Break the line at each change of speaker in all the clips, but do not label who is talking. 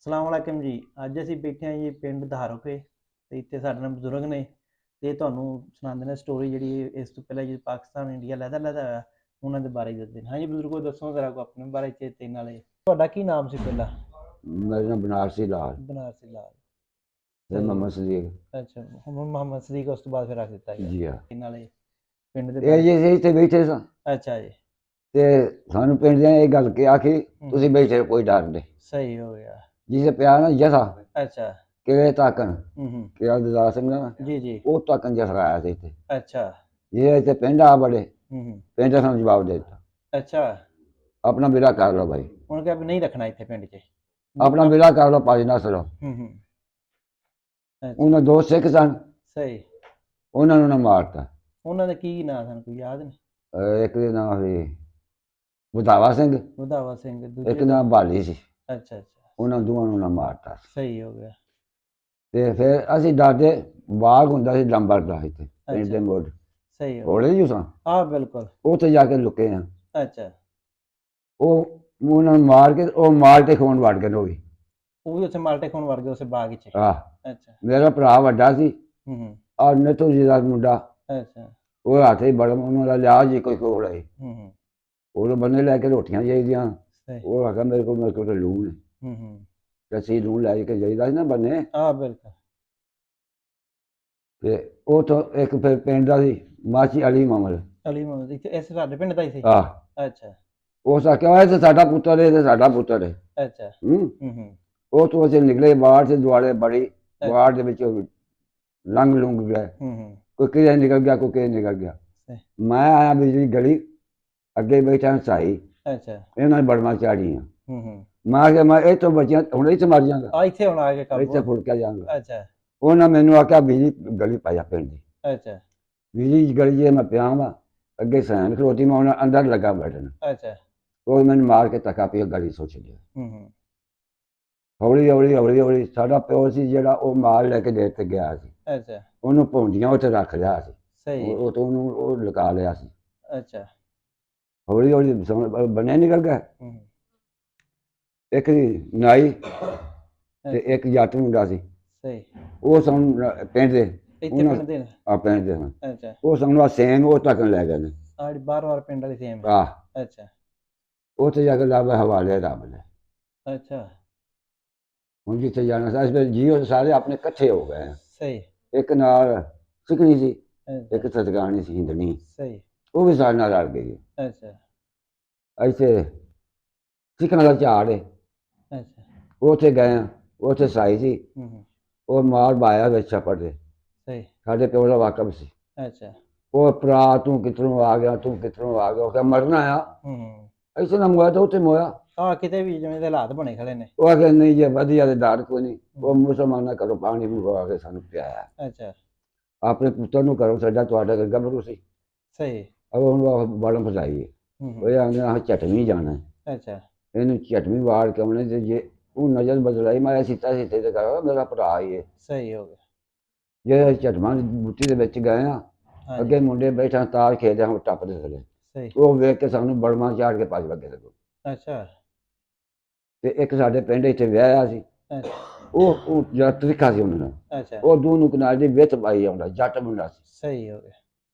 ਸਲਾਮੁਅਲੈਕੁਮ ਜੀ। ਅੱਜ ਅਸੀਂ ਬੈਠੇ ਹਾਂ ਜੀ ਪਿੰਡ ਧਾਰੋਕੇ ਤੇ ਇੱਥੇ ਸਾਡੇ ਨਾਲ ਬਜ਼ੁਰਗ ਨੇ ਤੇ ਤੁਹਾਨੂੰ ਸੁਣਾਉਂਦੇ ਨੇ ਸਟੋਰੀ ਜਿਹੜੀ ਇਸ ਤੋਂ ਪਹਿਲਾਂ ਜਦੋਂ ਪਾਕਿਸਤਾਨ ਇੰਡੀਆ ਲਹਿਦਾ ਹੋਇਆ ਉਹਨਾਂ ਦੇ ਬਾਰੇ ਦੱਸਦੇ ਨੇ। ਹਾਂਜੀ ਬਜ਼ੁਰਗੋ, ਦੱਸੋ ਜ਼ਰਾ ਕੋ ਆਪਣੇ ਬਾਰੇ ਤੇ ਨਾਲੇ ਤੁਹਾਡਾ ਕੀ ਨਾਮ ਸੀ ਪਹਿਲਾਂ?
मेरा नाम बनारसी लाल
ਬਨਾਰਸੀ ਲਾਲ।
है,
ਸਹੀ।
मोहम्मद सदीक।
ਅੱਛਾ, ਹੁਣ ਮੁਹੰਮਦ ਸਦੀਕ ਉਸ ਤੋਂ ਬਾਅਦ ਫਿਰ ਰੱਖ ਦਿੱਤਾ ਗਿਆ
जी हाँ।
ਤੇ ਨਾਲੇ ਪਿੰਡ ਦੇ
ये
ਬਾਰੇ।
जी इतने बैठे सा
ਅੱਛਾ ਜੀ।
ते सानू पिंड ने ये गल कहा कि तुसी बैठे कोई डर नहीं।
सही हो गया।
जिसे प्यार ना जसा
अच्छा।
किले ताकन
हम्म।
किला दरबार सिंह ना
जी जी।
वो ताकन जस आया थे इतने
अच्छा।
ये इतने पिंड आ बड़े
हम्म।
पिंड ने सानू जवाब दे दिता,
अच्छा।
अपना बेड़ा कर लो भाई,
ਹੁਣ ਕਿ ਨਹੀਂ ਰੱਖਣਾ ਇੱਥੇ ਪਿੰਡ 'ਚ।
अपना बेड़ा कर लो, पाजी ना सरो।
ਅੱਛਾ।
उन्हें दो सिख सन,
ਸਹੀ।
उन्होंने ना मारता।
ਉਹਨਾਂ ਦਾ ਕੀ ਨਾਂ ਸਾਨੂੰ ਕੋਈ ਯਾਦ ਨਹੀਂ?
एक का नाम है बुधावा सिंह,
ਵਧਾਵਾ ਸਿੰਘ,
एक
ਦੂਜੇ ਦਾ?
नाम बाली सी।
ਅੱਛਾ ਅੱਛਾ।
उन्होंने दोनों ने मारता।
ਸਹੀ ਹੋ ਗਿਆ।
ਤੇ ਫਿਰ ਅਸੀਂ ਡਰਦੇ, ਬਾਗ ਹੁੰਦਾ ਸੀ ਲੰਬਰ ਦਾ ਇੱਥੇ ਪਿੰਡ ਦੇ
ਅੱਛਾ।
ਮੋੜ
ਸਹੀ ਹੋ
ਹੋਲੇ
ਗਿਆ।
ਜੀ ਸਾਂ,
ਹਾਂ ਬਿਲਕੁਲ।
ਉੱਥੇ ਜਾ ਕੇ ਲੁਕੇ ਆ।
ਅੱਛਾ।
ਉਹ ਉਹਨਾਂ ਨੂੰ ਮਾਰ ਕੇ ਉਹ ਮਾਲ ਤੇ ਖੋਣ ਵੜ ਗਏ ਨੇ ਉਹ ਵੀ।
ਉਹ ਵੀ ਉੱਥੇ ਮਾਲਟੇ ਖਾਣ ਵੜ ਗਏ ਉਸੇ ਬਾਗ 'ਚ?
ਆਹ
ਅੱਛਾ।
ਮੇਰਾ ਭਰਾ ਵੱਡਾ ਸੀ
ਹੂੰ।
ਔਰ ਨੇਤੂ ਜੀ ਦਾ ਮੁੰਡਾ,
ਅੱਛਾ।
ਉਹ ਹੱਥ ਹੀ ਬੜਾ ਉਹਨਾਂ ਦਾ ਲਿਆ ਜੀ ਕੋਈ ਕੋਲ ਆਈ,
ਹੂੰ।
ਉਹ ਬੰਨੇ ਲੈ ਕੇ ਰੋਟੀਆਂ ਚਾਹੀਦੀਆਂ।
ਸਹੀ।
ਉਹ ਆਖਿਆ ਮੇਰੇ ਕੋਲ ਤਾਂ ਲੂਣ ਹੈ,
ਹੂੰ।
ਤੇ ਅਸੀਂ ਲੂਣ ਲੈ ਕੇ ਜਾਈਦਾ ਸੀ ਨਾ ਬੰਨੇ।
ਹਾਂ ਬਿਲਕੁਲ।
ਤੇ ਉਹ ਤੋਂ ਇੱਕ ਫਿਰ ਪਿੰਡ ਦਾ ਸੀ ਮਾਚੀ ਅਲੀ ਮਾਮਲ।
ਅਲੀ ਮੁਹੰਮਦ ਇੱਥੇ ਇਸ ਸਾਡੇ ਪਿੰਡ ਦਾ ਹੀ ਸੀ?
ਆਹ
ਅੱਛਾ।
ਉਸ ਆਖਿਆ ਇਹ ਤੇ ਸਾਡਾ ਪੁੱਤਰ ਹੈ, ਤੇ ਸਾਡਾ ਪੁੱਤਰ ਹੈ।
ਅੱਛਾ।
ਹੂੰ।
ਹੂੰ।
ਉਹ ਤੋਂ ਅਸੀਂ ਨਿਕਲੇ ਬਾਹਰ से ਦੁਆਲੇ ਬੜੀ ਬਾਹਰ ਦੇ ਵਿੱਚ ਲੰਘ ਲੁੰਘ ਗਏ,
ਹੂੰ।
ਕੋਈ ਕਿਹਦੇ ਨਿਕਲ ਗਿਆ, ਕੋਈ ਕਿਹਦੇ ਨਿਕਲ ਗਿਆ। ਮੈਂ ਆਇਆ ਬਿਜਲੀ ਗਲੀ ਅੱਗੇ ਬੈਠਾ ਸਾਈ,
ਅੱਛਾ।
ਇਹਨਾਂ ਨੇ ਬੜਮਾਂ ਚਾੜੀਆਂ।
ਹੂੰ।
ਮੈਂ ਕਿਹਾ ਮੈਂ ਇਹ ਤੋਂ ਬਚਿਆ ਹੁਣ ਇੱਥੇ ਮਰ ਜਾਵਾਂਗਾ,
ਆ ਇੱਥੇ ਹੁਣ ਆ ਕੇ ਕਾਬੂ?
ਇੱਥੇ ਫੁੜਕਿਆ ਜਾਵਾਂਗਾ।
ਅੱਛਾ।
ਉਹਨਾਂ ਮੈਨੂੰ ਆਖਿਆ ਬਿਜਲੀ ਗਲੀ ਪਾਇਆ ਪਿੰਡ ਦੀ।
ਅੱਛਾ।
ਬਿਜਲੀ ਗਲੀ ਜੇ ਮੈਂ ਪਿਆ ਵਾਂ ਅੱਗੇ ਸੈਨ ਖਲੋਤੀ, ਮੈਂ ਉਹਨਾਂ ਅੰਦਰ ਲੱਗਾ ਬੈਠਣ।
ਅੱਛਾ।
ਉਹ ਮੈਨੂੰ ਮਾਰ ਕੇ ਧੱਕਾ ਪਿਆ, ਗਲੀ ਸੋਚ ਲਿਆ।
ਹੂੰ।
ਹੌਲੀ ਹੌਲੀ ਹੌਲੀ ਹੌਲੀ ਸਾਡਾ ਪਿਓ ਸੀ ਜਿਹੜਾ ਉਹ ਮਾਲ ਲੈ ਕੇ ਦੇਰ ਤੇ ਗਿਆ ਸੀ,
ਅੱਛਾ।
ਉਹਨੂੰ ਭੌਂਦੀਆਂ ਉੱਥੇ ਰੱਖ ਲਿਆ ਸੀ।
ਸਹੀ।
ਉਹ ਤੋਂ ਉਹਨੂੰ ਉਹ ਲੁਕਾ ਲਿਆ ਸੀ।
ਅੱਛਾ।
ਹੌਲੀ ਹੌਲੀ ਬਣੇ ਨਿਕਲ ਗਏ।
ਹੂੰ।
ਇੱਕ ਨਾਈ ਤੇ
ਅੱਛਾ।
ਇੱਕ ਜੱਟ ਮੁੰਡਾ ਸੀ,
ਸਹੀ।
ਉਹ ਸਾਨੂੰ ਪਿੰਡ ਦੇ
ਇੱਥੇ
ਉਹਨਾਂ
ਪਿੰਡ ਦੇ ਨੇ?
ਆ ਪਿੰਡ ਦੇ ਹਨ,
ਅੱਛਾ।
ਉਹ ਸਾਨੂੰ ਸੇਮ ਉਹ ਤੱਕ ਲੈ ਗਏ ਨੇ।
ਆਹ ਜਿਹੜੀ ਬਾਰ ਪਿੰਡ ਵਾਲੀ ਸੇਮ?
ਆਹ
ਅੱਛਾ।
ਉੱਥੇ ਜਾ ਕੇ ਲੱਭ ਹਵਾਲੇ ਰੱਬ ਨੇ।
ਅੱਛਾ।
ਹੁਣ ਜਿੱਥੇ ਜਾਣਾ ਸੀ ਅਸੀਂ ਜੀਓ ਸਾਰੇ ਆਪਣੇ ਇਕੱਠੇ ਹੋ ਗਏ।
ਸਹੀ।
ਇੱਕ ਨਾਲ ਸਿਕਣੀ ਸੀ,
ਅੱਛਾ।
ਇੱਕ ਸਤਗਾਣੀ ਸੀ ਹਿੰਦਣੀ,
ਸਹੀ।
ਉਹ ਵੀ ਸਾਡੇ ਨਾਲ ਰਲ ਗਈ।
ਅੱਛਾ।
ਇੱਥੇ ਸਿੱਖਣ ਦਾ ਝਾੜ ਹੈ,
ਅੱਛਾ।
ਉੱਥੇ ਗਏ ਆ। ਉੱਥੇ ਸਾਈ ਸੀ,
ਹੂੰ।
ਉਹ ਮਾਲ ਬਾਇਆ ਵਿੱਚ ਛੱਪੜ ਦੇ।
ਸਹੀ।
ਸਾਡੇ ਪਿਓ ਦਾ ਵਾਕਫ ਸੀ।
ਅੱਛਾ।
ਉਹ ਭਰਾ ਤੂੰ ਕਿੱਧਰੋਂ ਆ ਗਿਆ, ਤੂੰ ਕਿੱਧਰੋਂ ਆ ਗਿਆ, ਉਹ ਕਹਿੰਦਾ ਮਰਨਾ ਆ।
ਹੂੰ।
ਇੱਥੇ ਨਾ ਮੋਇਆ ਤਾਂ ਉੱਥੇ ਮੋਇਆ।
ਹਾਂ ਕਿਤੇ ਵੀ ਜਿਵੇਂ ਦੇ ਹਾਲਾਤ ਬਣੇ ਖੜੇ ਨੇ।
ਉਹ ਆਖਿਆ ਨਹੀਂ ਜੇ ਵਧੀਆ ਦੇ ਡਰ ਕੋਈ ਨਹੀਂ, ਉਹ ਮੁਸਲਮਾਨਾਂ ਘਰੋਂ ਪਾਣੀ ਮੰਗਵਾ ਕੇ ਸਾਨੂੰ ਪਿਆਇਆ।
ਅੱਛਾ।
ਆਪਣੇ ਪੁੱਤਰ ਨੂੰ ਘਰੋਂ ਛੱਡਿਆ, ਤੁਹਾਡਾ ਗੱਭਰੂ ਸੀ।
ਸਹੀ।
ਉਹਨੂੰ ਬੜਮ ਫਸਾਈ ਹੈ। ਉਹ ਆਂਦੇ ਆਹ ਝਟਵੀਂ ਜਾਣਾ,
ਅੱਛਾ।
ਇਹਨੂੰ ਝਟਵੀਂ ਵਾਰ ਕੇ ਆਉਣੇ ਤੇ ਜੇ ਉਹ ਨਜ਼ਰ ਬਦਲਾਈ ਮੈਂ ਸੀਤਾ ਸੀਤੇ ਤੇ ਕਰਾਂ ਮੇਰਾ ਭਰਾ ਹੀ ਹੈ।
ਸਹੀ ਹੋ ਗਿਆ।
ਜੇ ਝਟਵਾਂ ਦੀ ਬੂਟੀ ਦੇ ਵਿੱਚ ਗਏ ਆ, ਅੱਗੇ ਮੁੰਡੇ ਬੈਠਾ ਤਾਰ ਖੇਡਦੇ ਹੁਣ ਟੱਪਦੇ ਥੱਲੇ,
ਸਹੀ।
ਉਹ ਵੇਖ ਕੇ ਸਾਨੂੰ ਬੜਮਾਂ ਚਾੜ ਕੇ ਭੱਜ ਲੱਗੇ ਸਗੋਂ।
ਅੱਛਾ।
ਤੇ ਇੱਕ ਸਾਡੇ ਪਿੰਡ ਇੱਥੇ ਵਿਆਹਿਆ ਸੀ,
ਅੱਛਾ।
ਉਹ ਜਿਹੜਾ ਤਰੀਕਾ ਸੀ ਉਹਨਾਂ ਦਾ,
ਅੱਛਾ।
ਉਹ ਦੋਨੋਂ ਕਿਨਾਰੇ ਦੀ ਵਿੱਥ ਪਾਈ ਆਉਂਦਾ, ਜੱਟ ਮੁੰਡਾ ਸੀ।
ਸਹੀ ਹੋ ਗਿਆ।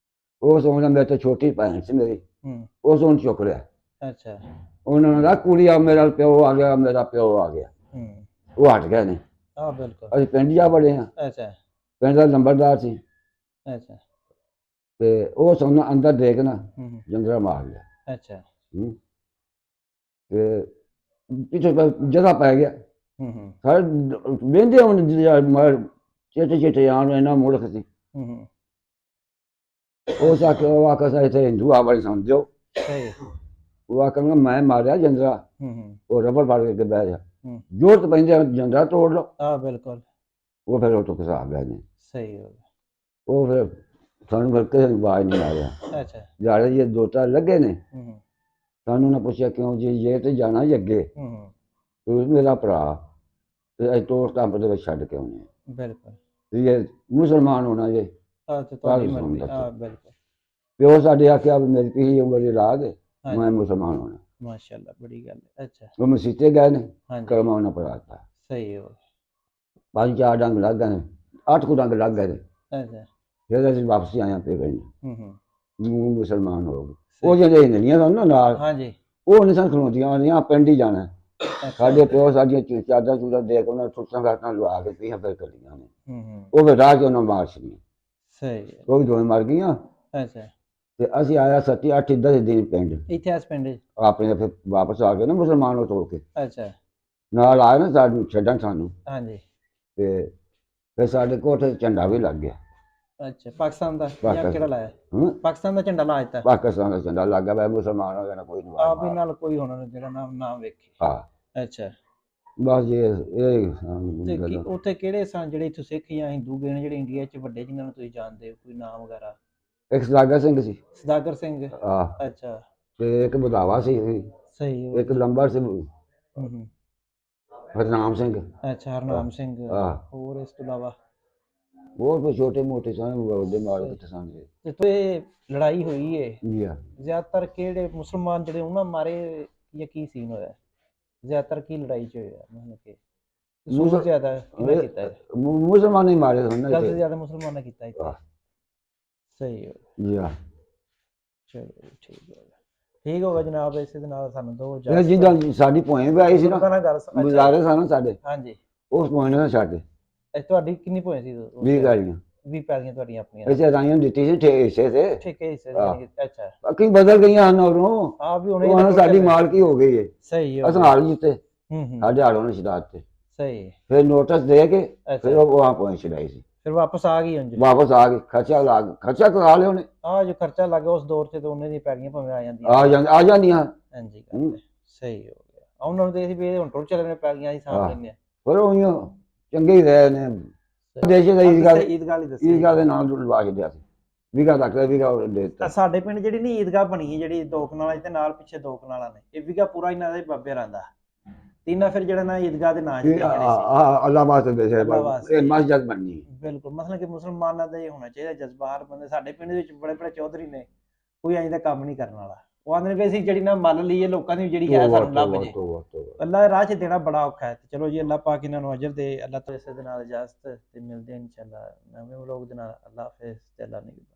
ਉਹ ਸੋਚਦਾ ਮੇਰੇ ਤੋਂ ਛੋਟੀ ਭੈਣ ਸੀ ਮੇਰੀ,
ਹੂੰ।
ਉਸ ਨੂੰ ਚੁੱਕ ਲਿਆ।
ਅੱਛਾ।
ਉਹਨਾਂ ਨੇ ਕਿਹਾ ਕੁੜੀ ਆ, ਮੇਰਾ ਪਿਓ ਆ ਗਿਆ, ਮੇਰਾ ਪਿਓ ਆ ਗਿਆ।
ਹੂੰ।
ਉਹ ਹਟ ਗਏ ਨੇ।
ਹਾਂ ਬਿਲਕੁਲ।
ਅਸੀਂ ਪਿੰਡ ਜਾ ਬੜੇ ਹਾਂ।
ਅੱਛਾ।
ਪਿੰਡ ਦਾ ਨੰਬਰਦਾਰ ਸੀ
ਅੱਛਾ।
ਤੇ ਉਹ ਸਾਨੂੰ ਅੰਦਰ ਦੇਖ ਨਾ
ਹੂੰ।
ਜੰਗਰਾ ਮਾਰ ਲਿਆ।
ਅੱਛਾ।
ਤੇ ਪਿੱਛੇ ਜਗ੍ਹਾ ਪੈ ਗਿਆ।
ਹੂੰ।
ਸਾਰੇ ਵਹਿੰਦੇ ਹੁਣ ਚੇਤੇ ਚੇਤੇ ਆਉਣ ਇੰਨਾ ਮੁਲਕ ਸੀ।
ਹੂੰ।
ਉਹ ਆਖਿਆ ਇੱਥੇ ਹਿੰਦੂ ਆ ਵਾਲੀ ਸਮਝੋ।
ਸਹੀ।
ਉਹ ਆਖਿਆ ਮੈਂ ਮਾਰਿਆ ਜੰਦਰਾ,
ਹੂੰ।
ਉਹ ਰਬੜ ਫੜ ਕੇ ਬਹਿ ਜਾ, ਜ਼ੋਰਤ ਪੈਂਦੇ ਜੰਦਰਾ ਤੋੜ ਲਓ।
ਹਾਂ ਬਿਲਕੁਲ।
ਉਹ ਫਿਰ ਉਹ ਤੋਂ ਕਿਸਾਬ ਲੈ ਜੀ।
ਸਹੀ ਹੋ ਗਿਆ।
ਉਹ ਫਿਰ ਸਾਨੂੰ ਫਿਰ ਕਿਸੇ ਨੂੰ ਆਵਾਜ਼ ਨਹੀਂ ਮਾਰਿਆ।
ਅੱਛਾ।
ਜਿਹੜੇ ਜੇ ਦੋ ਚਾਰ ਲੱਗੇ ਨੇ,
ਹੂੰ।
ਸਾਨੂੰ ਨਾ ਪੁੱਛਿਆ ਕਿਉਂ ਜੀ ਇਹ ਤੇ ਜਾਣਾ ਹੀ ਅੱਗੇ,
ਹੂੰ।
ਤੂੰ ਮੇਰਾ ਭਰਾ ਤੇ ਅਸੀਂ ਤੋੜ ਕੰਪ ਦੇ ਵਿੱਚ ਛੱਡ ਕੇ ਆਉਣੇ
ਬਿਲਕੁਲ।
ਵੀ ਇਹ ਮੁਸਲਮਾਨ ਹੋਣਾ ਜੇ
ਤੇ ਤੁਹਾਡੀ ਮਰਜ਼ੀ। ਹਾਂ ਬਿਲਕੁਲ।
ਪਿਓ ਸਾਡੇ ਆਖਿਆ ਮੇਰੀ ਪਿਛਲੀ ਉਮਰ ਦੀ ਰਾਜ ਮੈਂ ਮੁਸਲਮਾਨ ਹੋਣਾ।
ਮਾਸ਼ਾਅੱਲਾ ਬੜੀ ਗੱਲ ਹੈ। ਅੱਛਾ।
ਉਹ ਮਸੀਤੇ ਗਏ ਨੇ,
ਹਾਂਜੀ।
ਕਲਮਾ ਉਹਨਾਂ ਪੜਾਤਾ।
ਸਹੀ ਹੋ
5-4 ਡੰਗ ਲੱਗ ਗਏ ਨੇ, 8 ਕੁ ਡੰਗ ਲੱਗ ਗਏ ਨੇ।
ਅੱਛਾ
ਫਿਰ ਅਸੀਂ ਵਾਪਸ ਆਏ ਪੇ ਪਿੰਡ,
ਹੂੰ
ਨੂੰ ਮੁਸਲਮਾਨ ਹੋ ਗਏ। ਉਹ ਜਿਹੜੇ ਹਿੰਦਣੀਆਂ ਸਨ ਨਾ ਨਾਲ,
ਹਾਂਜੀ
ਉਹ ਨਹੀਂ ਸਨ ਖਲੋਂਦੀਆਂ, ਉਹਨੀਆਂ ਪਿੰਡ ਹੀ ਜਾਣਾ।
ਅੱਛਾ
ਸਾਡੇ ਪਿਓ ਸਾਡੀਆਂ ਚਾਦਰ ਚੂਦਰ ਦੇ ਕੇ ਉਹਨਾਂ ਸੁੱਤਾਂ ਗਾਤਾਂ ਲਵਾ ਕੇ ਪੀਆਂ ਫਿਰ ਕੱਲੀਆਂ ਨੇ।
ਹੂੰ
ਉਹ ਫਿਰ ਰਾਹ 'ਚ ਉਹਨਾਂ ਮਾਰ ਛੜੀਆਂ,
ਸਹੀ ਹੈ
ਉਹ ਵੀ ਦੋਵੇਂ ਮਰ ਗਈਆਂ।
ਅੱਛਾ
ਤੇ ਅਸੀਂ ਆਇਆ 7-8 ਦਿਨ ਪਿੰਡ
ਇੱਥੇ ਇਸ ਪਿੰਡ 'ਚ
ਆਪਣੇ, ਫਿਰ ਵਾਪਸ ਆ ਗਏ ਨਾ ਮੁਸਲਮਾਨ ਉਹ ਤੋੜ ਕੇ
ਅੱਛਾ
ਨਾਲ ਆਏ ਨਾ ਸਾਨੂੰ ਛੱਡਣ ਸਾਨੂੰ।
ਹਾਂਜੀ
ਤੇ ਫਿਰ ਸਾਡੇ ਕੋਠੇ ਤੇ ਝੰਡਾ ਵੀ ਲੱਗ ਗਿਆ
ਅੱਛਾ ਪਾਕਿਸਤਾਨ ਦਾ ਜਾਂ ਕਿਹੜਾ ਲਾਇਆ ਪਾਕਿਸਤਾਨ ਦਾ ਝੰਡਾ ਲਾ ਦਿੱਤਾ
ਪਾਕਿਸਤਾਨ ਦਾ ਝੰਡਾ ਲੱਗ ਗਿਆ। ਮੁਸਲਮਾਨ ਹੋ ਜਾਣਾ ਕੋਈ ਨਹੀਂ
ਆਪ ਹੀ ਨਾਲ ਕੋਈ ਹੋਣਾ ਨੀ ਜਿਹੜਾ ਨਾਮ ਵੇਖੇ
ਹਾਂ
ਅੱਛਾ
ਬਸ ਇਹ
ਤੇ ਕੀ
ਗੱਲ।
ਉੱਥੇ ਕਿਹੜੇ ਸਨ ਜਿਹੜੇ ਇੱਥੇ ਸਿੱਖ ਜਾਂ ਹਿੰਦੂ ਗਏ ਨੇ ਜਿਹੜੇ ਇੰਡੀਆ 'ਚ ਵੱਡੇ ਜਿਨ੍ਹਾਂ ਨੂੰ ਤੁਸੀਂ ਜਾਣਦੇ ਹੋ ਕੋਈ ਨਾਮ ਵਗੈਰਾ
ਇੱਕ ਸਦਾਗਰ ਸਿੰਘ ਸੀ।
ਸਦਾਗਰ ਸਿੰਘ
ਆਹ
ਅੱਛਾ
ਤੇ ਇੱਕ ਬਧਾਵਾ ਸੀ,
ਸਹੀ ਹੋ
ਇੱਕ ਲੰਬਰ ਸੀ
ਹੂੰ
ਹਰਨਾਮ ਸਿੰਘ।
ਅੱਛਾ ਹਰਨਾਮ ਸਿੰਘ
ਆਹ
ਹੋਰ ਇਸ ਤੋਂ ਇਲਾਵਾ
ਹੋਰ ਕੋਈ ਛੋਟੇ ਮੋਟੇ ਸਨ, ਵੱਡੇ ਮਾਲ ਕਿੱਥੇ ਸਨ
ਤੇ ਤੇ ਲੜਾਈ ਹੋਈ ਏ
ਜੀ। ਆ
ਜ਼ਿਆਦਾਤਰ ਕਿਹੜੇ ਮੁਸਲਮਾਨ ਜਿਹੜੇ ਉਹਨਾਂ ਮਾਰੇ ਜਾਂ ਕੀ ਸੀਨ ਹੋਇਆ ਜ਼ਿਆਦਾਤਰ ਕੀ ਲੜਾਈ 'ਚ ਹੋਇਆ ਮਤਲਬ ਕਿ ਕਸੂਰ ਜ਼ਿਆਦਾ ਕਿਹਨੇ ਕੀਤਾ ਹੈ
ਮੁਸਲਮਾਨ ਹੀ ਮਾਰੇ ਸਨ
ਗਲਤ ਜ਼ਿਆਦਾ ਮੁਸਲਮਾਨਾਂ ਨੇ ਕੀਤਾ ਇੱਥੇ ਸਹੀ ਹੋ
ਜੀ। ਆ
ਚਲੋ ਠੀਕ ਹੋਗਾ ਜਨਾਬ ਇਸੇ ਦੇ ਨਾਲ ਸਾਨੂੰ ਦੋ
ਇਹ ਜਿੱਦਾਂ ਸਾਡੀ ਭੋਏ ਵੀ ਆਈ ਸੀ ਨਾ ਗੁਜ਼ਾਰੇ ਸਨ ਸਾਡੇ,
ਹਾਂਜੀ
ਉਸ ਭੋਏ ਨੇ ਸਾਡੇ
ਤੁਹਾਡੀ ਕਿੰਨੀ ਭੋਏ ਸੀ
20 ਗਾਲੀਆਂ
20 ਪੈਲੀਆਂ ਤੁਹਾਡੀਆਂ ਆਪਣੀਆਂ
ਇਸੇ ਰਾਈਆਂ ਦਿੱਤੀ ਸੀ ਹਿੱਸੇ ਤੇ।
ਠੀਕ ਹੈ ਹਿੱਸੇ ਅੱਛਾ
ਬਾਕੀ ਬਦਲ ਗਈਆਂ ਹਨ ਉਰੋਂ,
ਆ ਵੀ
ਹੁਣ ਸਾਡੀ ਮਾਲਕੀ ਹੋ ਗਈ ਹੈ।
ਸਹੀ ਹੋ
ਅਸਾਂ ਹਾਲ ਜਿੱਤੇ
ਹੂੰ
ਸਾਡੇ ਹਾਲੋਂ ਨੇ ਛਡਾ ਦਿੱਤੇ।
ਸਹੀ
ਫਿਰ ਨੋਟਿਸ ਦੇ ਕੇ ਫਿਰ
ਅੱਛਾ
ਉਹ ਆ ਭੋਏ ਛਡਾਈ ਸੀ।
ਫਿਰ ਵਾਪਸ ਆ ਗਈ ਉਂਝ
ਵਾਪਸ ਆ ਗਏ, ਖਰਚਾ ਕਰਾ ਲਿਆ ਉਹਨੇ।
ਆ ਜੋ ਖਰਚਾ ਲੱਗਾ ਉਸ ਦੌਰ 'ਚ ਤੇ ਉਹਨੇ ਦੀ ਪੈਲੀਆਂ ਭਾਵੇਂ ਆ ਜਾਂਦੀਆਂ
ਆ ਜਾਂਦੀਆਂ।
ਹਾਂਜੀ ਸਹੀ ਹੋ ਗਿਆ ਉਹਨਾਂ ਨੂੰ ਤੇ ਅਸੀਂ ਵੀ ਹੁਣ ਟੁੱਟ ਚੱਲੇ ਨੇ ਪੈਲੀਆਂ ਅਸੀਂ ਸਾਂਭ ਲੈਂਦੇ ਆ
ਪਰ ਉਹ ਚੰਗੇ ਹੀ ਰਹੇ ਨੇ। ਦੇਸ਼ ਦਾ ਈਦਗਾਹ ਦੇ ਨਾਲ ਲਵਾ ਕੇ ਦਿਆ ਸੀ, ਵੀਗਾ ਤੱਕ ਵੀਗਾ ਦੇ ਦਿੱਤਾ।
ਸਾਡੇ ਪਿੰਡ ਜਿਹੜੀ ਨੀ ਈਦਗਾਹ ਬਣੀ ਜਿਹੜੀ 2 ਕਨਾਲਾਂ ਤੇ ਨਾਲ ਪਿੱਛੇ 2 ਕਨਾਲਾਂ ਨੇ ਇਹ ਵੀਗਾ ਪੂਰਾ ਇਹਨਾਂ ਦੇ ਬਾਬੇ ਰਹਿੰਦਾ ਤਿੰਨਾ ਫਿਰ ਜਿਹੜਾ ਨਾ ਈਦਗਾਹ ਦੇ ਨਾਂ
ਅੱਲਾਹ ਵਾਸਤੇ ਇਹ ਮਸਜਿਦ ਬਣਨੀ
ਬਿਲਕੁਲ ਮਤਲਬ ਕਿ ਮੁਸਲਮਾਨਾਂ ਦਾ ਇਹ ਹੋਣਾ ਚਾਹੀਦਾ ਜਜ਼ਬਾ। ਹਰ ਬੰਦੇ ਸਾਡੇ ਪਿੰਡ ਵਿੱਚ ਬੜੇ ਬੜੇ ਚੌਧਰੀ ਨੇ ਕੋਈ ਐਂ ਦਾ ਕੰਮ ਨਹੀਂ ਕਰਨ ਵਾਲਾ। ਉਹ ਆਂਦੇ ਨੇ ਵੀ ਅਸੀਂ ਜਿਹੜੀ ਨਾ ਮੰਨ ਲਈਏ ਲੋਕਾਂ ਦੀ ਜਿਹੜੀ ਹੈ ਸਾਨੂੰ ਲੱਭ ਜੇ ਅੱਲਾਹ ਰਾਹ 'ਚ ਦੇਣਾ ਬੜਾ ਔਖਾ ਹੈ। ਚਲੋ ਜੀ ਅੱਲਾਹ ਪਾਕ ਇਹਨਾਂ ਨੂੰ ਅਜਰ ਦੇ। ਅੱਲਾਹ ਤੋਂ ਇਸੇ ਦੇ ਨਾਲ ਇਜਾਜ਼ਤ ਤੇ ਮਿਲਦੇ ਇਨਸ਼ਾਅੱਲਾ ਨਵੇਂ ਵਲੋਗ ਦੇ ਨਾਲ। ਅੱਲਾਹ ਹਾਫਿਜ਼ ਤੇ ਅੱਲਾਹ ਨਿਗਹਿਬਾਨ।